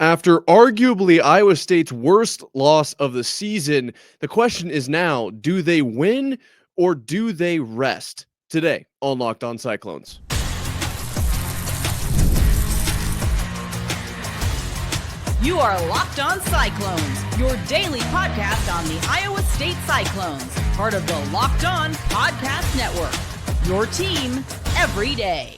After arguably Iowa State's worst loss of the season, the question is now, do they win or do they rest? Today on Locked On Cyclones. You are Locked On Cyclones, your daily podcast on the Iowa State Cyclones, part of the Locked On Podcast Network, your team every day.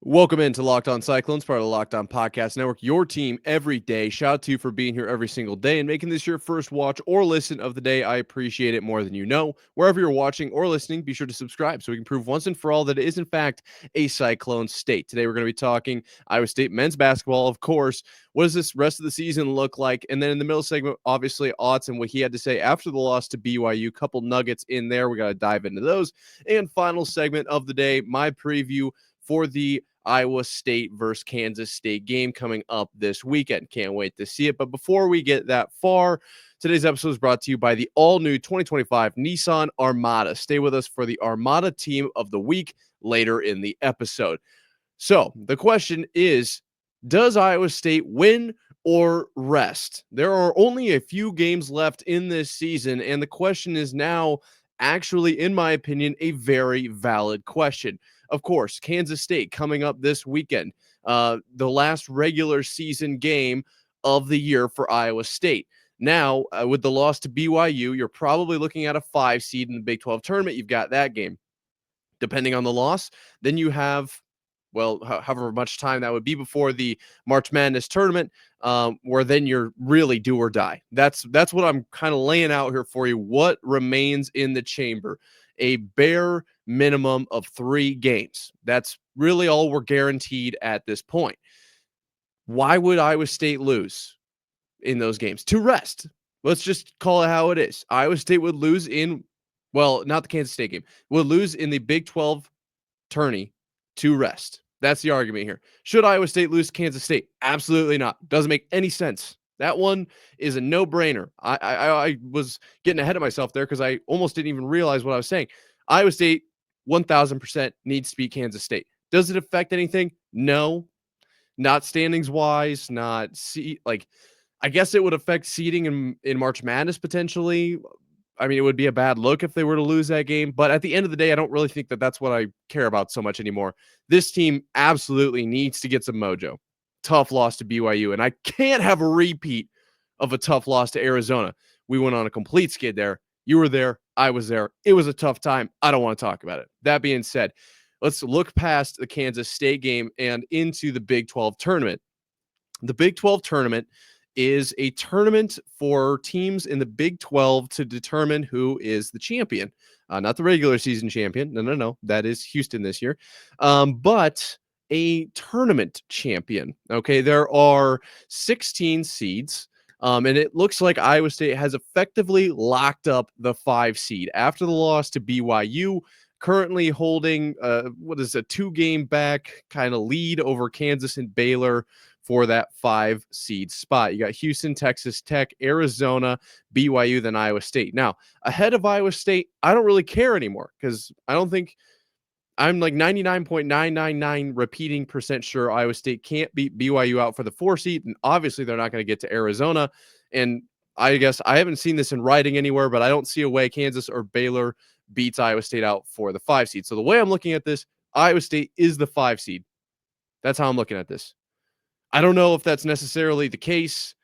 Welcome into Locked On Cyclones, part of the Locked On Podcast Network, your team every day. Shout out to you for being here every single day and making this your first watch or listen of the day. I appreciate it more than you know. Wherever you're watching or listening, be sure to subscribe so we can prove once and for all that it is, in fact, a Cyclone state. Today, we're going to be talking Iowa State men's basketball, of course. What does this rest of the season look like? And then in the middle segment, obviously, Otz and what he had to say after the loss to BYU. Couple nuggets in there. We got to dive into those. And final segment of the day, my preview for the Iowa State versus Kansas State game coming up this weekend. Can't wait to see it. But before we get that far, today's episode is brought to you by the all-new 2025 Nissan Armada. Stay with us for the Armada Team of the Week later in the episode. So the question is, does Iowa State win or rest? There are only a few games left in this season, and the question is now actually, in my opinion, a very valid question. Of course, Kansas State coming up this weekend, the last regular season game of the year for Iowa State. Now, with the loss to BYU, you're probably looking at a 5 seed in the Big 12 tournament. You've got that game. Depending on the loss, then you have, well, however much time that would be before the March Madness tournament, where then you're really do or die. That's what I'm kind of laying out here for you. What remains in the chamber? A bare minimum of 3 games. That's really all we're guaranteed at this point. Why would Iowa State lose in those games? To rest. Let's just call it how it is. Iowa State would lose in, well, not the Kansas State game, would lose in the Big 12 tourney to rest. That's the argument here. Should Iowa State lose to Kansas State? Absolutely not. Doesn't make any sense. That one is a no-brainer. I was getting ahead of myself there because I almost didn't even realize what I was saying. Iowa State, 1,000% needs to beat Kansas State. Does it affect anything? No. Not standings-wise, not I guess it would affect seeding in March Madness potentially. I mean, it would be a bad look if they were to lose that game. But at the end of the day, I don't really think that that's what I care about so much anymore. This team absolutely needs to get some mojo. Tough loss to BYU, and I can't have a repeat of a tough loss to Arizona. We went on a complete skid there. You were there. I was there. It was a tough time. I don't want to talk about it. That being said, let's look past the Kansas State game and into the Big 12 tournament. The Big 12 tournament is a tournament for teams in the Big 12 to determine who is the champion. Not the regular season champion. No. That is Houston this year. But a tournament champion. Okay, there are 16 seeds. And it looks like Iowa State has effectively locked up the 5 seed after the loss to BYU, currently holding a 2-game back kind of lead over Kansas and Baylor for that 5 seed spot. You got Houston, Texas Tech, Arizona, BYU, then Iowa State. Now, ahead of Iowa State, I don't really care anymore because I don't think I'm like 99.999 repeating percent sure Iowa State can't beat BYU out for the 4 seed. And obviously they're not going to get to Arizona. And I guess I haven't seen this in writing anywhere, but I don't see a way Kansas or Baylor beats Iowa State out for the 5 seed. So the way I'm looking at this, Iowa State is the 5 seed. That's how I'm looking at this. I don't know if that's necessarily the case.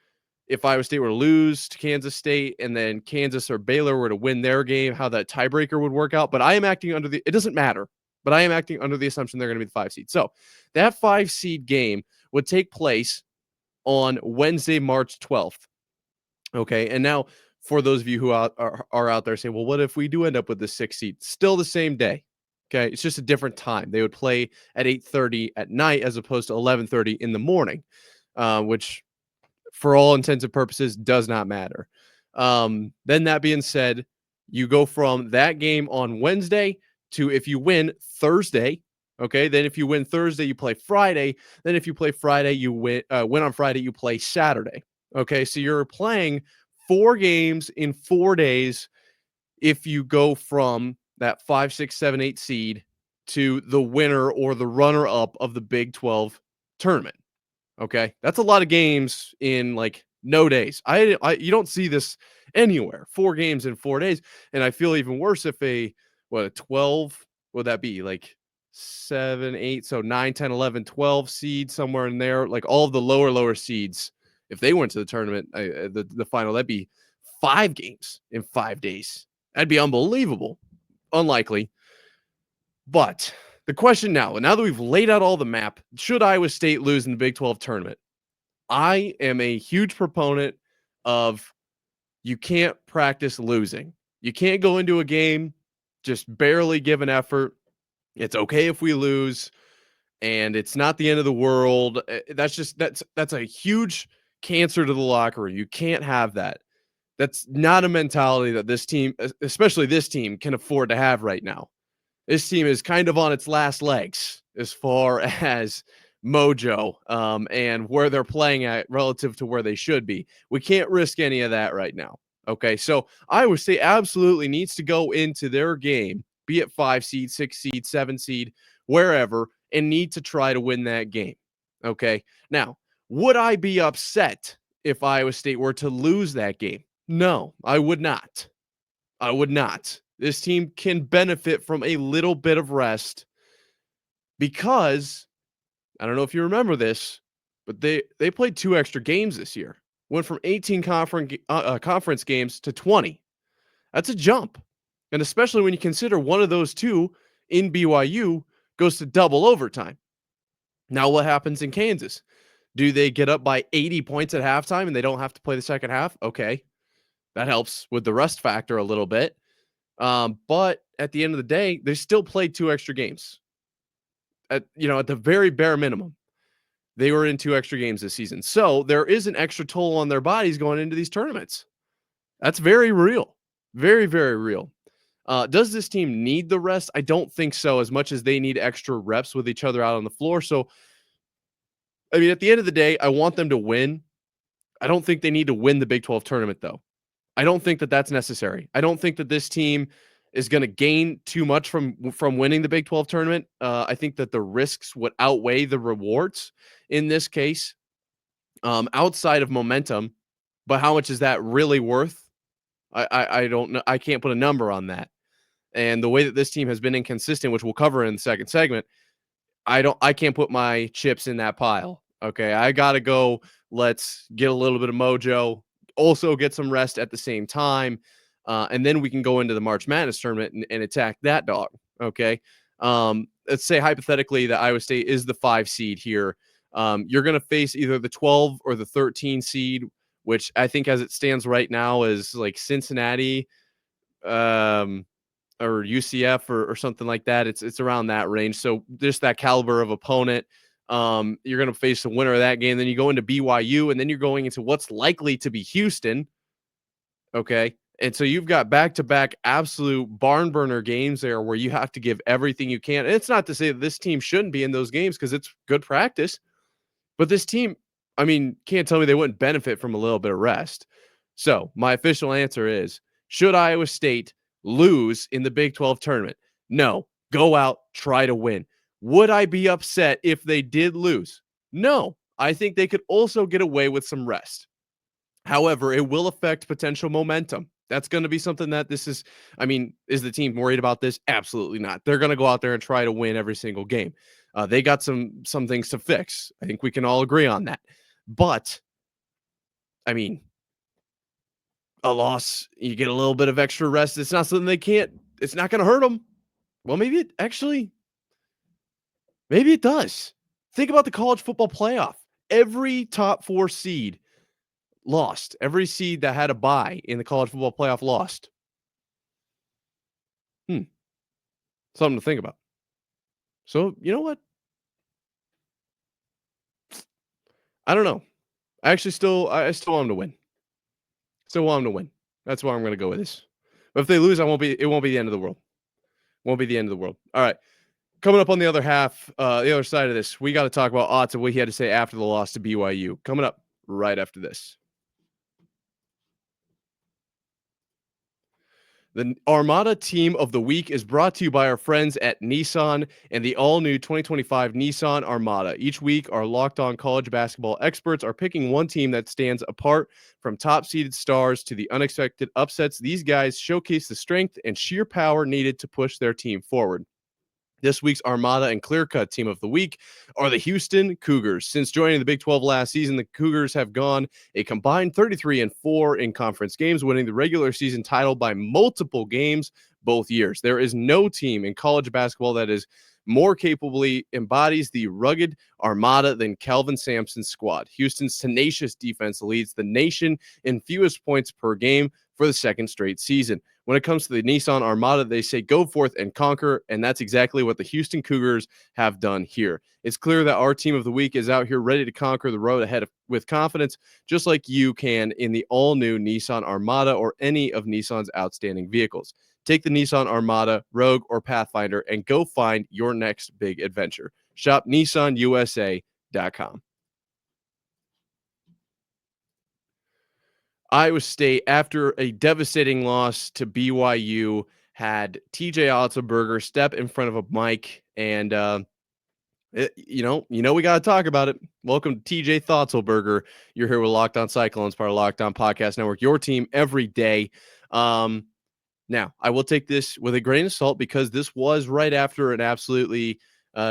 If Iowa State were to lose to Kansas State and then Kansas or Baylor were to win their game, how that tiebreaker would work out. But I am acting under it doesn't matter, but I am acting under the assumption they're going to be the 5 seed. So that 5 seed game would take place on Wednesday, March 12th. Okay. And now for those of you who are out there saying, well, what if we do end up with the 6 seed? Still the same day. Okay, it's just a different time. They would play at 8:30 at night as opposed to 11:30 in the morning, which for all intents and purposes does not matter. Then that being said, you go from that game on Wednesday to if you win Thursday. Okay, then if you win Thursday, you play Friday. Then if you play Friday, you win on Friday, you play Saturday. Okay, so you're playing 4 games in 4 days if you go from that 5, 6, 7, 8 seed to the winner or the runner-up of the Big 12 tournament. Okay, that's a lot of games in like no days. You don't see this anywhere. 4 games in 4 days, and I feel even worse if a 12 would that be like 7, 8, so 9, 10, 11, 12 seeds somewhere in there, like all of the lower seeds. If they went to the tournament, the final, that'd be 5 games in 5 days. That'd be unbelievable. Unlikely, but the question now that we've laid out all the map, should Iowa State lose in the Big 12 tournament? I am a huge proponent of you can't practice losing. You can't go into a game just barely give an effort. It's okay if we lose, and it's not the end of the world. That's a huge cancer to the locker room. You can't have that. That's not a mentality that this team, especially this team, can afford to have right now. This team is kind of on its last legs as far as mojo and where they're playing at relative to where they should be. We can't risk any of that right now. Okay, so Iowa State absolutely needs to go into their game, be it 5 seed, 6 seed, 7 seed, wherever, and need to try to win that game. Okay, now, would I be upset if Iowa State were to lose that game? No, I would not. I would not. This team can benefit from a little bit of rest because I don't know if you remember this, but they played 2 extra games this year. Went from 18 conference games to 20. That's a jump. And especially when you consider one of those 2 in BYU goes to double overtime. Now what happens in Kansas? Do they get up by 80 points at halftime and they don't have to play the second half? Okay. That helps with the rest factor a little bit. But at the end of the day, they still played 2 extra games. At the very bare minimum, they were in 2 extra games this season. So there is an extra toll on their bodies going into these tournaments. That's very real. Very, very real. Does this team need the rest? I don't think so, as much as they need extra reps with each other out on the floor. So, I mean, at the end of the day, I want them to win. I don't think they need to win the Big 12 tournament, though. I don't think that that's necessary. I don't think that this team is going to gain too much from winning the Big 12 tournament. I think that the risks would outweigh the rewards in this case, outside of momentum. But how much is that really worth? I don't know. I can't put a number on that. And the way that this team has been inconsistent, which we'll cover in the second segment, I can't put my chips in that pile. Okay, I gotta go. Let's get a little bit of mojo. Also get some rest at the same time. And then we can go into the March Madness tournament and attack that dog. Okay. Let's say hypothetically that Iowa State is the 5 seed here. You're going to face either the 12 or the 13 seed, which I think as it stands right now is like Cincinnati or UCF or something like that. It's around that range. So just that caliber of opponent. You're going to face the winner of that game. Then you go into BYU, and then you're going into what's likely to be Houston. Okay. And so you've got back-to-back absolute barn burner games there where you have to give everything you can. And it's not to say that this team shouldn't be in those games because it's good practice. But this team, I mean, can't tell me they wouldn't benefit from a little bit of rest. So my official answer is, should Iowa State lose in the Big 12 tournament? No. Go out, try to win. Would I be upset if they did lose? No. I think they could also get away with some rest. However, it will affect potential momentum. That's going to be something that is the team worried about this? Absolutely not. They're going to go out there and try to win every single game. They got some things to fix. I think we can all agree on that. But, I mean, a loss, you get a little bit of extra rest. It's not something it's not going to hurt them. Well, maybe it does. Think about the college football playoff. Every top 4 seed lost. Every seed that had a bye in the college football playoff lost. Something to think about. So, you know what? I don't know. I still want them to win. Still want them to win. That's why I'm going to go with this. But if they lose, it won't be the end of the world. Won't be the end of the world. All right. Coming up on the other half, the other side of this, we got to talk about Otz and what he had to say after the loss to BYU. Coming up right after this. The Armada Team of the Week is brought to you by our friends at Nissan and the all-new 2025 Nissan Armada. Each week, our locked-on college basketball experts are picking one team that stands apart from top-seeded stars to the unexpected upsets. These guys showcase the strength and sheer power needed to push their team forward. This week's Armada and clear-cut team of the week are the Houston Cougars. Since joining the Big 12 last season, the Cougars have gone a combined 33-4 in conference games, winning the regular season title by multiple games both years. There is no team in college basketball that is more capably embodies the rugged Armada than Kelvin Sampson's squad. Houston's tenacious defense leads the nation in fewest points per game for the second straight season. When it comes to the Nissan Armada, they say go forth and conquer, and that's exactly what the Houston Cougars have done here. It's clear that our team of the week is out here ready to conquer the road ahead with confidence, just like you can in the all-new Nissan Armada or any of Nissan's outstanding vehicles. Take the Nissan Armada, Rogue, or Pathfinder and go find your next big adventure. Shop NissanUSA.com. Iowa State, after a devastating loss to BYU, had TJ Otzelberger step in front of a mic and, we got to talk about it. Welcome to TJ Otzelberger. You're here with Locked On Cyclones, part of Locked On Podcast Network, your team every day. Now, I will take this with a grain of salt because this was right after an absolutely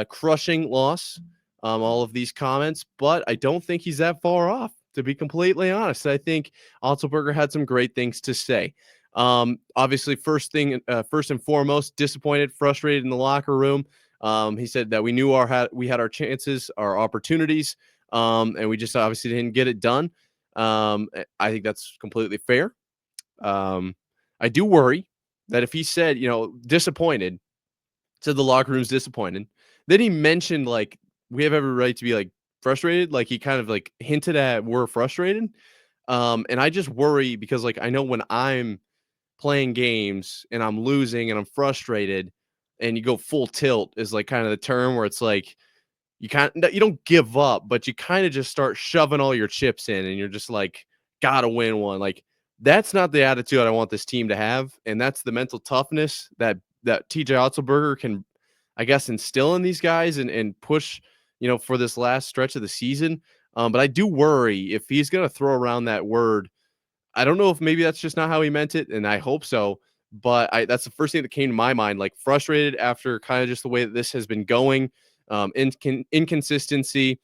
crushing loss, all of these comments, but I don't think he's that far off. To be completely honest, I think Otzelberger had some great things to say. Obviously, first and foremost, disappointed, frustrated in the locker room. He said that we knew we had our chances, our opportunities, and we just obviously didn't get it done. I think that's completely fair. I do worry that if he said, disappointed, said the locker room's disappointed, then he mentioned like we have every right to be like frustrated, like he kind of like hinted at we're frustrated. And I just worry because like I know when I'm playing games and I'm losing and I'm frustrated and you go full tilt is like kind of the term where it's like you don't give up, but you kind of just start shoving all your chips in and you're just like gotta win one. Like that's not the attitude I want this team to have, and that's the mental toughness that TJ Otzelberger can, I guess, instill in these guys and push, for this last stretch of the season. But I do worry if he's going to throw around that word. I don't know if maybe that's just not how he meant it, and I hope so. But that's the first thing that came to my mind, like frustrated after kind of just the way that this has been going, inconsistency,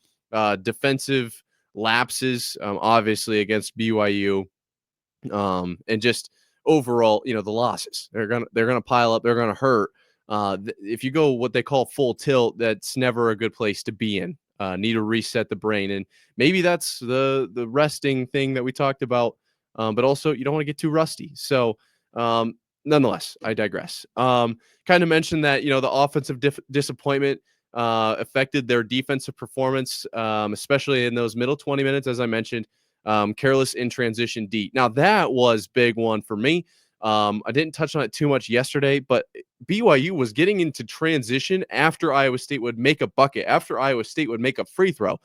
defensive lapses, obviously against BYU, and just overall, the losses. They're gonna pile up. They're gonna hurt. If you go what they call full tilt, that's never a good place to be in. Need to reset the brain, and maybe that's the resting thing that we talked about. But also, you don't want to get too rusty. So, nonetheless, I digress. Kind of mentioned that the offensive disappointment affected their defensive performance, especially in those middle 20 minutes, as I mentioned. Careless in transition D. Now, that was big one for me. I didn't touch on it too much yesterday, but BYU was getting into transition after Iowa State would make a bucket, after Iowa State would make a free throw.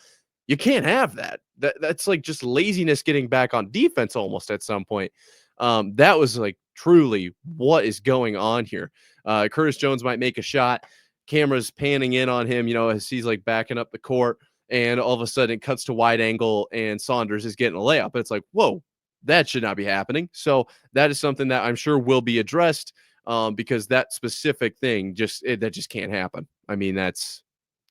You can't have that. That's like just laziness getting back on defense almost at some point. That was like truly what is going on here. Curtis Jones might make a shot. Cameras panning in on him, as he's like backing up the court. And all of a sudden it cuts to wide angle and Saunders is getting a layup. It's like, whoa, that should not be happening. So that is something that I'm sure will be addressed because that specific thing that just can't happen. I mean, that's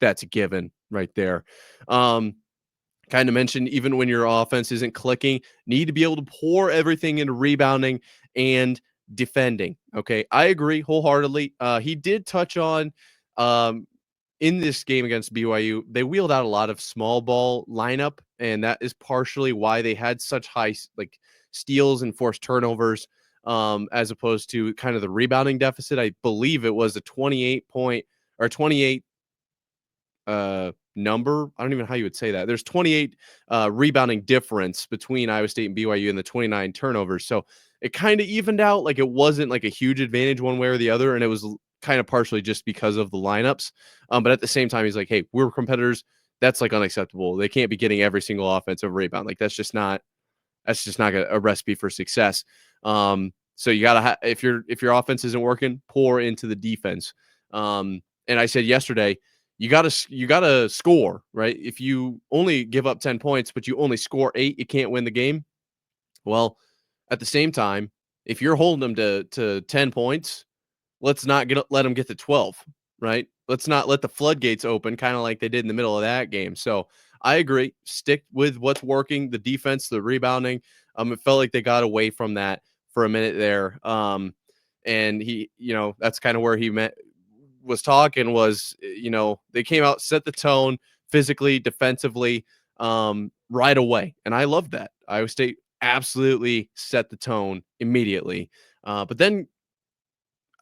a given right there. Kind of mentioned, even when your offense isn't clicking, need to be able to pour everything into rebounding and defending. Okay. I agree wholeheartedly. He did touch on, in this game against BYU, they wheeled out a lot of small ball lineup, and that is partially why they had such high like steals and forced turnovers, as opposed to kind of the rebounding deficit. I believe it was a 28 number. I don't even know how you would say that. There's 28 rebounding difference between Iowa State and BYU and the 29 turnovers. So it kind of evened out. Like it wasn't like a huge advantage one way or the other, and it was kind of partially just because of the lineups. But at the same time, he's like, hey, we're competitors. That's like unacceptable. They can't be getting every single offensive rebound. Like that's just not a recipe for success. So you gotta if your offense isn't working, pour into the defense. And I said yesterday, you gotta score, right? If you only give up 10 points, but you only score 8, you can't win the game. Well, at the same time, if you're holding them to 10 points, let's not let them get to 12, right? Let's not let the floodgates open, kind of like they did in the middle of that game. So I agree. Stick with what's working, the defense, the rebounding. It felt like they got away from that for a minute there. And that's kind of where he was talking was, they came out, set the tone physically, defensively, right away. And I love that. Iowa State absolutely set the tone immediately. But then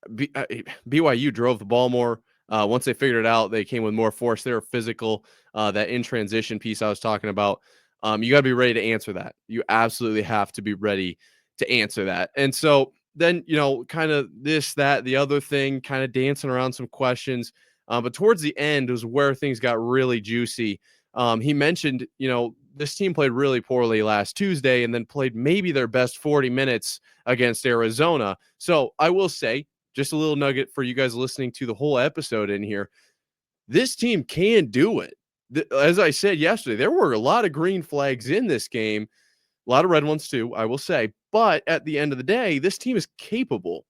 BYU drove the ball more. Once they figured it out, they came with more force. They were physical. That in transition piece I was talking about, you got to be ready to answer that. You absolutely have to be ready to answer that. And so then, kind of this, that, the other thing, kind of dancing around some questions. But towards the end was where things got really juicy. He mentioned, this team played really poorly last Tuesday and then played maybe their best 40 minutes against Arizona. So I will say, just a little nugget for you guys listening to the whole episode in here. This team can do it. As I said yesterday, there were a lot of green flags in this game, a lot of red ones too, I will say. But at the end of the day, this team is capable.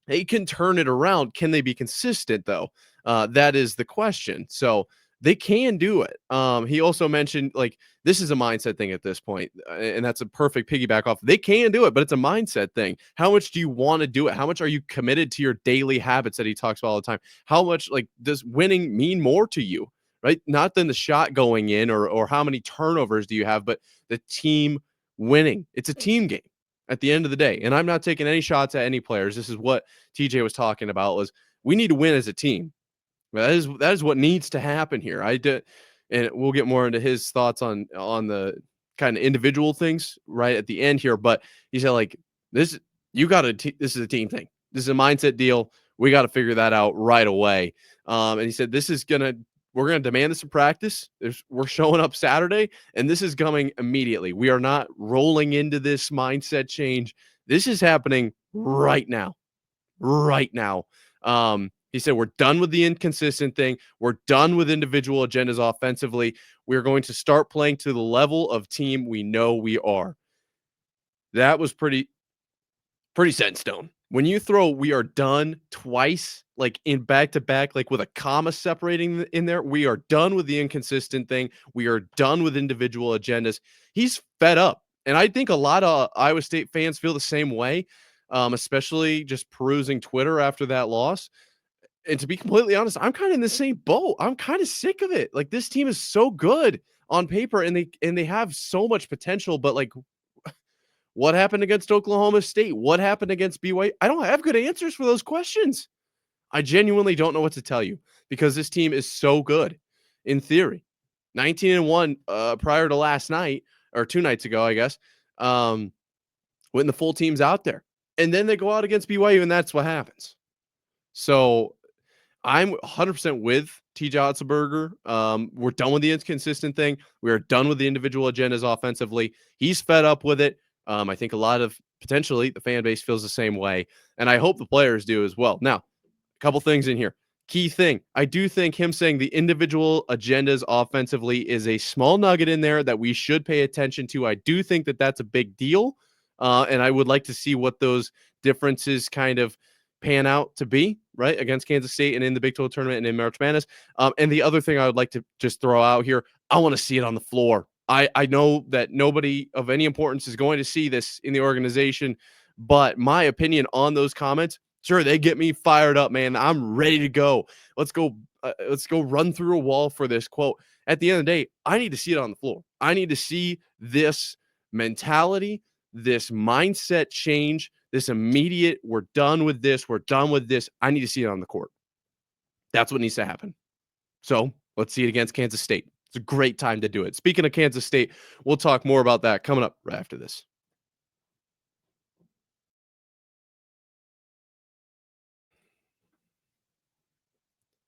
They can turn it around. Can they be consistent, though? That is the question. So they can do it. He also mentioned, like, this is a mindset thing at this point, and that's a perfect piggyback off. They can do it, but it's a mindset thing. How much do you want to do it? How much are you committed to your daily habits that he talks about all the time? How much, like, does winning mean more to you, right? Not than the shot going in or how many turnovers do you have, but the team winning. It's a team game at the end of the day. And I'm not taking any shots at any players. This is what TJ was talking about was we need to win as a team. That is what needs to happen here. And we'll get more into his thoughts on the kind of individual things right at the end here. But he said, like, this this is a team thing. This is a mindset deal. We got to figure that out right away. And he said, we're gonna demand this in practice. We're showing up Saturday, and this is coming immediately. We are not rolling into this mindset change. This is happening right now. Right now. He said, we're done with the inconsistent thing. We're done with individual agendas offensively. We're going to start playing to the level of team we know we are. That was pretty set in stone. When you throw "we are done" twice, like in back to back, like with a comma separating in there, we are done with the inconsistent thing. We are done with individual agendas. He's fed up. And I think a lot of Iowa State fans feel the same way, especially just perusing Twitter after that loss. And to be completely honest, I'm kind of in the same boat. I'm kind of sick of it. Like, this team is so good on paper and they have so much potential, but like, what happened against Oklahoma State? What happened against BYU? I don't have good answers for those questions. I genuinely don't know what to tell you because this team is so good in theory. 19-1 prior to last night or 2 nights ago, I guess, when the full team's out there. And then they go out against BYU and that's what happens. So I'm 100% with TJ Otzelberger. We're done with the inconsistent thing. We are done with the individual agendas offensively. He's fed up with it. I think a lot of potentially the fan base feels the same way, and I hope the players do as well. Now, a couple things in here. Key thing, I do think him saying the individual agendas offensively is a small nugget in there that we should pay attention to. I do think that that's a big deal, and I would like to see what those differences kind of pan out to be, right, against Kansas State and in the Big 12 tournament and in March Madness. And the other thing I would like to just throw out here, I want to see it on the floor. I know that nobody of any importance is going to see this in the organization, but my opinion on those comments, sure, they get me fired up, man. I'm ready to go. Let's go run through a wall for this quote. At the end of the day, I need to see it on the floor. I need to see this mentality, this mindset change, this immediate, we're done with this. We're done with this. I need to see it on the court. That's what needs to happen. So let's see it against Kansas State. It's a great time to do it. Speaking of Kansas State, we'll talk more about that coming up right after this.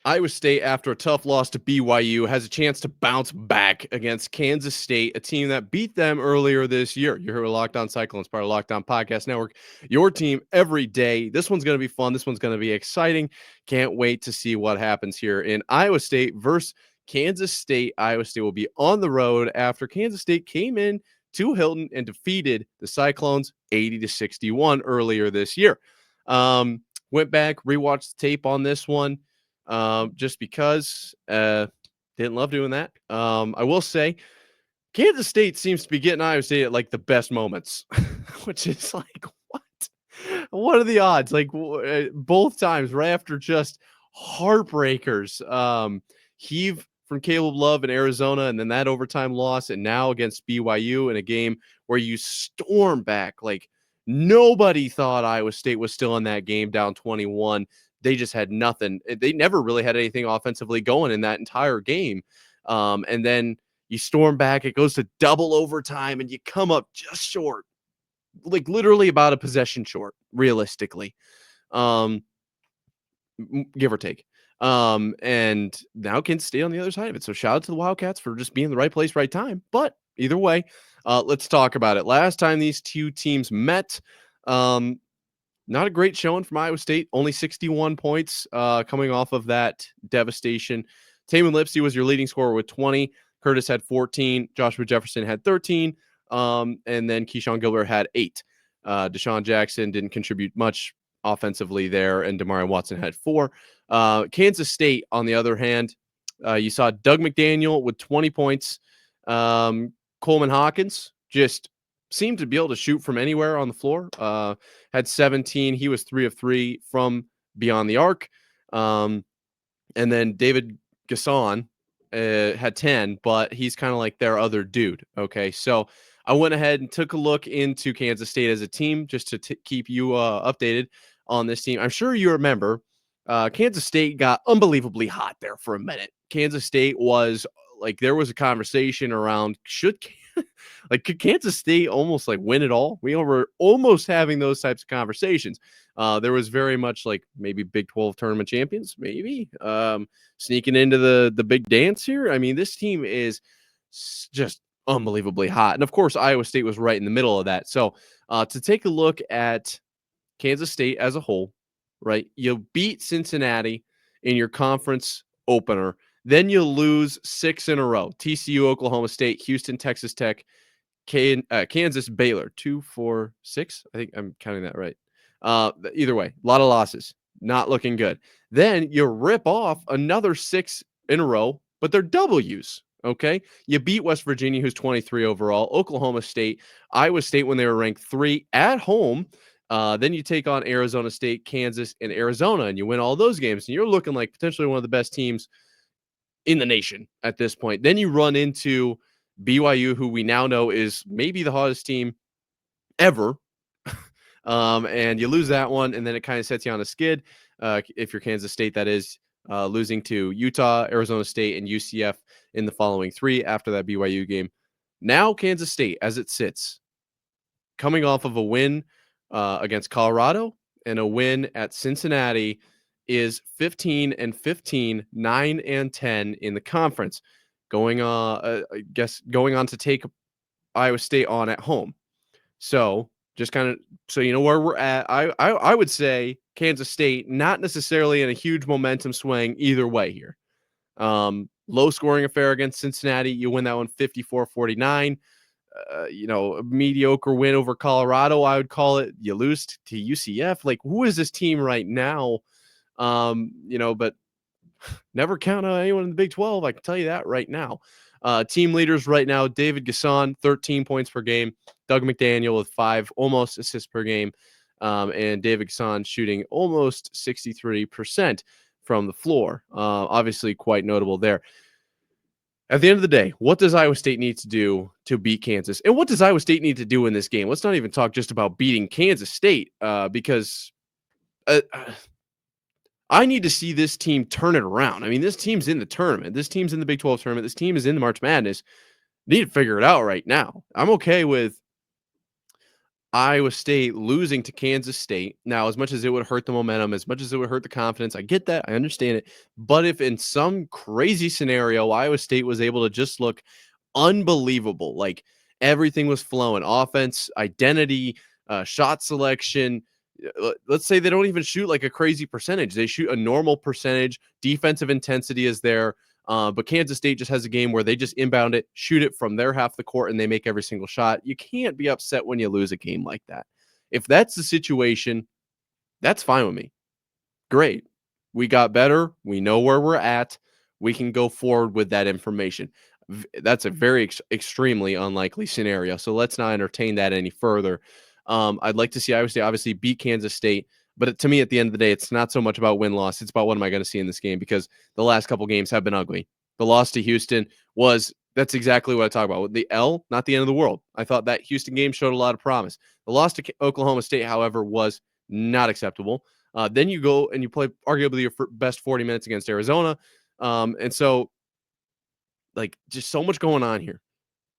Iowa State, after a tough loss to BYU, has a chance to bounce back against Kansas State, a team that beat them earlier this year. You're here with Locked On Cyclones, part of Locked On Podcast Network. Your team every day. This one's going to be fun. This one's going to be exciting. Can't wait to see what happens here in Iowa State versus Kansas State. Iowa State will be on the road after Kansas State came in to Hilton and defeated the Cyclones 80-61 earlier this year. Went back, rewatched the tape on this one. Just because didn't love doing that. I will say Kansas State seems to be getting Iowa State at like the best moments, which is like, what are the odds? Like both times right after just heartbreakers. Heave from Caleb Love in Arizona, and then that overtime loss, and now against BYU in a game where you storm back. Like nobody thought Iowa State was still in that game, down 21. They just had nothing. They never really had anything offensively going in that entire game. And then you storm back. It goes to double overtime, and you come up just short, like literally about a possession short, realistically, give or take. And now Kansas State on the other side of it. So shout out to the Wildcats for just being in the right place, right time. But either way, let's talk about it. Last time these two teams met, not a great showing from Iowa State, only 61 points coming off of that devastation. Taman Lipsey was your leading scorer with 20. Curtis had 14. Joshua Jefferson had 13. And then Keyshawn Gilbert had 8. Deshaun Jackson didn't contribute much offensively there, and Damarian Watson had 4. Kansas State, on the other hand, you saw Doug McDaniel with 20 points. Coleman Hawkins just seemed to be able to shoot from anywhere on the floor. Had 17. He was 3 of 3 from beyond the arc. And then David Gasson had 10, but he's kind of like their other dude. Okay, so I went ahead and took a look into Kansas State as a team just to keep you updated on this team. I'm sure you remember Kansas State got unbelievably hot there for a minute. Kansas State was like, there was a conversation around could Kansas State almost like win it all? We were almost having those types of conversations. There was very much like maybe Big 12 tournament champions, maybe sneaking into the big dance here. I mean, this team is just unbelievably hot. And of course, Iowa State was right in the middle of that. So to take a look at Kansas State as a whole, right? You beat Cincinnati in your conference opener. Then you lose 6 in a row. TCU, Oklahoma State, Houston, Texas Tech, Kansas, Baylor. 2, 4, 6. I think I'm counting that right. Either way, a lot of losses. Not looking good. Then you rip off another 6 in a row, but they're W's. Okay? You beat West Virginia, who's 23 overall, Oklahoma State, Iowa State when they were ranked 3 at home. Then you take on Arizona State, Kansas, and Arizona, and you win all those games. And you're looking like potentially one of the best teams in the nation at this point. Then you run into BYU, who we now know is maybe the hottest team ever. And you lose that one, and then it kind of sets you on a skid. If you're Kansas State, that is, losing to Utah, Arizona State, and UCF in the following 3 after that BYU game. Now Kansas State, as it sits, coming off of a win against Colorado and a win at Cincinnati, is 15-15, 9-10 in the conference, going on to take Iowa State on at home. So just kind of so you know where we're at, I would say Kansas State not necessarily in a huge momentum swing either way here. Low scoring affair against Cincinnati, you win that one 54-49. A mediocre win over Colorado, I would call it. You lose to UCF. Like, who is this team right now? But never count on anyone in the Big 12. I can tell you that right now. Team leaders right now, David Gasson, 13 points per game. Doug McDaniel with 5 almost assists per game. And David Gasson shooting almost 63% from the floor. Obviously quite notable there. At the end of the day, what does Iowa State need to do to beat Kansas? And what does Iowa State need to do in this game? Let's not even talk just about beating Kansas State, because I need to see this team turn it around. I mean, this team's in the tournament. This team's in the Big 12 tournament. This team is in the March Madness. Need to figure it out right now. I'm okay with Iowa State losing to Kansas State. Now, as much as it would hurt the momentum, as much as it would hurt the confidence, I get that. I understand it. But if in some crazy scenario, Iowa State was able to just look unbelievable, like everything was flowing, offense, identity, shot selection. Let's say they don't even shoot like a crazy percentage. They shoot a normal percentage. Defensive intensity is there. But Kansas State just has a game where they just inbound it, shoot it from their half of the court, and they make every single shot. You can't be upset when you lose a game like that. If that's the situation, that's fine with me. Great. We got better. We know where we're at. We can go forward with that information. That's a very extremely unlikely scenario. So let's not entertain that any further. I'd like to see Iowa State obviously beat Kansas State. But to me, at the end of the day, it's not so much about win-loss. It's about what am I going to see in this game, because the last couple games have been ugly. The loss to Houston that's exactly what I talk about. With the L, not the end of the world. I thought that Houston game showed a lot of promise. The loss to Oklahoma State, however, was not acceptable. Then you go and you play arguably your best 40 minutes against Arizona. And so, like, just so much going on here.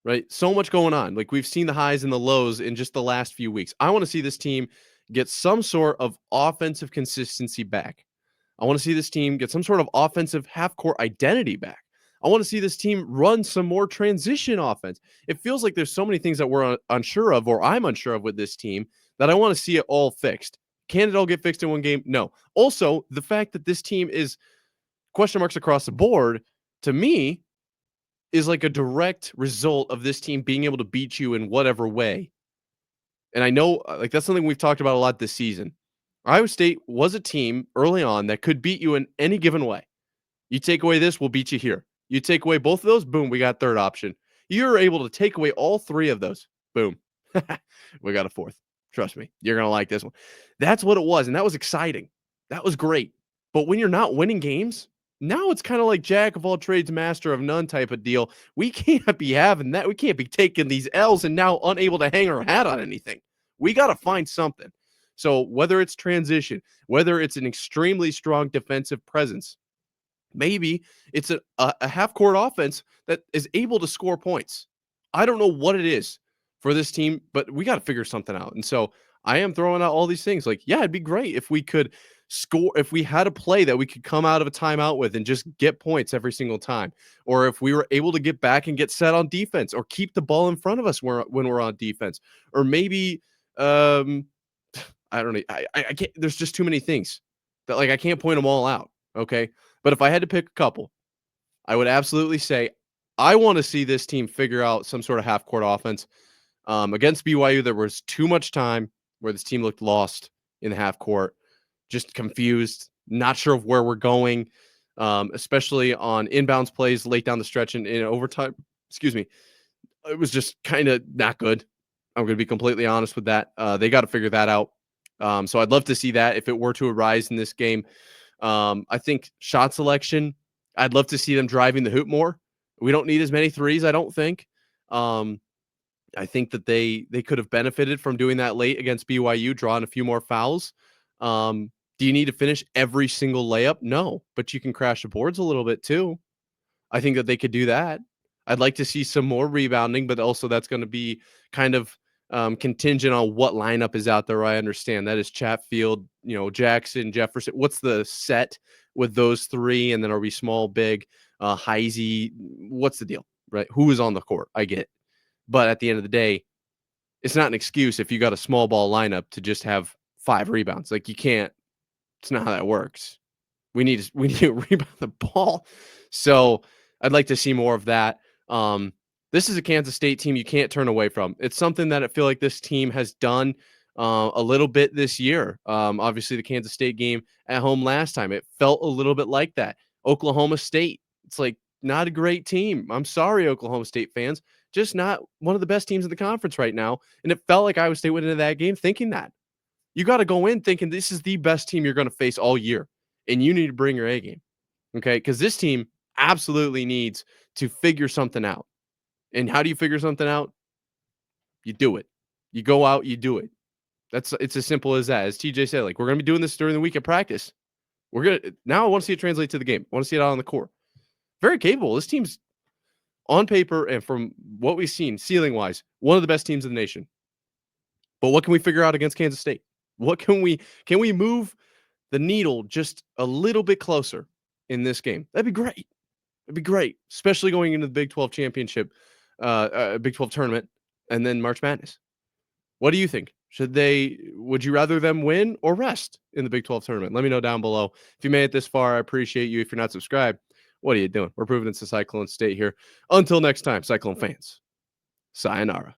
Right? So much going on. Like, we've seen the highs and the lows in just the last few weeks. I want to see this team get some sort of offensive consistency back. I want to see this team get some sort of offensive half-court identity back. I want to see this team run some more transition offense. It feels like there's so many things that we're unsure of, or I'm unsure of with this team, that I want to see it all fixed. Can it all get fixed in one game? No. Also, the fact that this team is question marks across the board, to me, is like a direct result of this team being able to beat you in whatever way. And I know, like, that's something we've talked about a lot this season. Iowa State was a team early on that could beat you in any given way. You take away this, we'll beat you here. You take away both of those, boom, we got third option. You're able to take away all three of those, boom. We got a fourth. Trust me, you're going to like this one. That's what it was, and that was exciting. That was great. But when you're not winning games, now it's kind of like jack of all trades, master of none type of deal. We can't be having that. We can't be taking these L's and now unable to hang our hat on anything. We got to find something. So whether it's transition, whether it's an extremely strong defensive presence, maybe it's a half-court offense that is able to score points. I don't know what it is for this team, but we got to figure something out. And so I am throwing out all these things. Like, yeah, it'd be great if we could score, if we had a play that we could come out of a timeout with and just get points every single time, or if we were able to get back and get set on defense, or keep the ball in front of us when we're on defense, or maybe I don't know. I can't. There's just too many things that, like, I can't point them all out. Okay, but if I had to pick a couple, I would absolutely say I want to see this team figure out some sort of half-court offense. Against BYU, there was too much time where this team looked lost in the half court, just confused, not sure of where we're going, especially on inbounds plays late down the stretch and in overtime. Excuse me. It was just kind of not good. I'm going to be completely honest with that. They got to figure that out. So I'd love to see that if it were to arise in this game. I think shot selection, I'd love to see them driving the hoop more. We don't need as many threes, I don't think. I think that they could have benefited from doing that late against BYU, drawing a few more fouls. Do you need to finish every single layup? No, but you can crash the boards a little bit too. I think that they could do that. I'd like to see some more rebounding, but also that's going to be kind of contingent on what lineup is out there. I understand that is Chatfield, Jackson, Jefferson. What's the set with those three? And then are we small, big, Heisey? What's the deal, right? Who is on the court? I get it. But at the end of the day, it's not an excuse if you got a small ball lineup to just have 5 rebounds. Like, you can't. It's not how that works. We need to rebound the ball. So I'd like to see more of that. This is a Kansas State team you can't turn away from. It's something that I feel like this team has done a little bit this year. Obviously, the Kansas State game at home last time, it felt a little bit like that. Oklahoma State, it's like, not a great team. I'm sorry, Oklahoma State fans. Just not one of the best teams in the conference right now. And it felt like Iowa State went into that game thinking that. You got to go in thinking this is the best team you're going to face all year. And you need to bring your A game. Okay? Because this team absolutely needs to figure something out. And how do you figure something out? You do it. You go out, you do it. It's as simple as that. As TJ said, like, we're going to be doing this during the week of practice. Now I want to see it translate to the game. I want to see it out on the court. Very capable. This team's on paper and from what we've seen, ceiling-wise, one of the best teams in the nation. But what can we figure out against Kansas State? What can we move the needle just a little bit closer in this game? That'd be great. It'd be great, especially going into the Big 12 championship, Big 12 tournament, and then March Madness. What do you think? Would you rather them win or rest in the Big 12 tournament? Let me know down below. If you made it this far, I appreciate you. If you're not subscribed, what are you doing? We're proving it's a Cyclone State here. Until next time, Cyclone fans, sayonara.